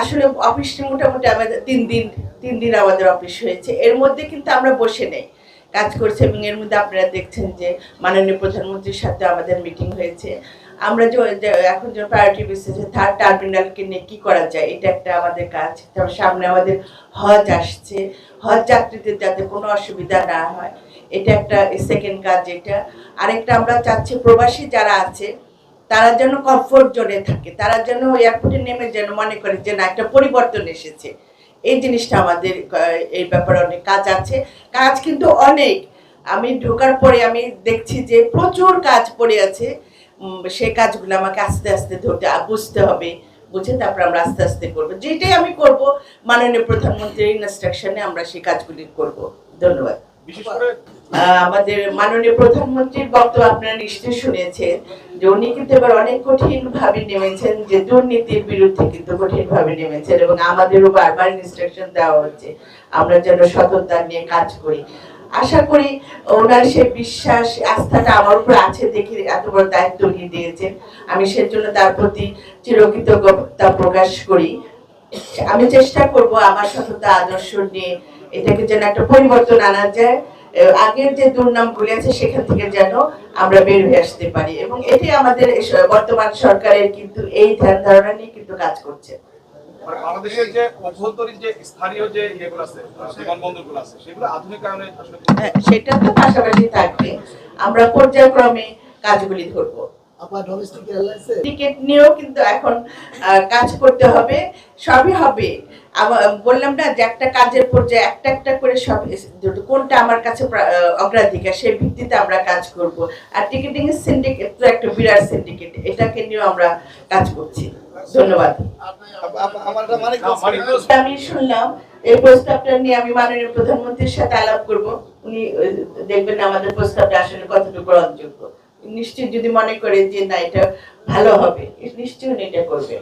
আসলে অফিসটি মোটামুটি আমাদের 3 দিন আমাদের অফিস হয়েছে। এর মধ্যে কিন্তু আমরা বসে নেই, কাজ করছে। এবং এর মধ্যে আপনারা দেখছেন যে মাননীয় প্রধানমন্ত্রীর সাথে আমাদের মিটিং হয়েছে। আমরা এখন যে প্রায়োরিটি বেসিসে থার্ড টার্মিনালকে নিয়ে কি করা যায়, এটা একটা আমাদের কাজ। তারপর সামনে আমাদের হজ আসছে, হজ যাত্রীদের যাতে কোনো অসুবিধা না হয়, এটা একটা সেকেন্ড কাজ। এটা আরেকটা আমরা চাচ্ছি প্রবাসী যারা আছে তারা যেন কমফোর্ট জোনে থাকে, তারা যেন এয়ারপোর্টে নেমে যেন মনে করে যে না একটা পরিবর্তন এসেছে। এই জিনিসটা আমাদের এই ব্যাপারে অনেক কাজ আছে, কাজ কিন্তু অনেক। আমি ঢোকার পরে আমি দেখছি যে প্রচুর কাজ পড়ে আছে। সেই কাজগুলো আমাকে আস্তে আস্তে বুঝতে হবে, বুঝে তারপর আমরা আস্তে আস্তে করবো। যেটাই আমি করব মাননীয় প্রধানমন্ত্রীর ইনস্ট্রাকশনে আমরা সেই কাজগুলি করব। ধন্যবাদ। আমাদের মাননীয় প্রধানমন্ত্রীর বক্তব্য আপনারা নিশ্চয়ই শুনেছেন যে উনি কিন্তু এবার অনেক কঠিন ভাবে নেমেছেন, যে দুর্নীতির বিরুদ্ধে কিন্তু কঠিন ভাবে নেমেছেন। এবং আমাদেরও বারবার ইনস্ট্রাকশন দেওয়া হচ্ছে আমরা যেন সততা নিয়ে কাজ করি। আশা করি ওনার সেই বিশ্বাস আস্থাটা আমার উপর আছে দেখে এত বড় দায়িত্ব নিয়ে দিয়েছেন। আমি সেজন্য তার প্রতি চিরকৃতজ্ঞতা প্রকাশ করি। আমি চেষ্টা করব আমার সততা আদর্শ নিয়ে এটাকে যেন একটা পরিবর্তন আনা যায়, আগের যে দুর্নামগুলি আছে সেখান থেকে যেন আমরা বের হয়ে আসতে পারি। এবং এটাই আমাদের বর্তমান সরকারের কিন্তু এই ধ্যান ধারণা নিয়ে কিন্তু কাজ করছে। বাংলাদেশের যে অভ্যন্তরীণ যে স্থানীয় যে ইয়েগুলো আছে, বিমানবন্দরগুলো আছে, সেগুলো আধুনিকায়নে আসলে সেটা তো পাশাপাশি থাকবে, আমরা পর্যায়ক্রমে কাজগুলি ধরবো। টিকিট নিয়েও কিন্তু এখন কাজ করতে হবে, সবই হবে। বললাম না যে একটা কাজের পর্যায়ে একটা একটা করে সব কোনটা আমার কাছে অগ্রাধিকার সেই ভিত্তিতে আমরা কাজ করব। আর টিকিটিং এর সিন্ডিকেট তো একটা বিরাট সিন্ডিকেট, এটাকে নিয়েও আমরা কাজ করছি। ধন্যবাদ। আমি শুনলাম এই প্রস্তাবটা নিয়ে আমি মাননীয় প্রধানমন্ত্রীর সাথে আলাপ করব। উনি দেখবেন আমাদের প্রস্তাবটা আসলে কতটুকু গ্রহণযোগ্য। নিশ্চয়ই যদি মনে করে যে না এটা ভালো হবে, নিশ্চয়ই এটা করবে।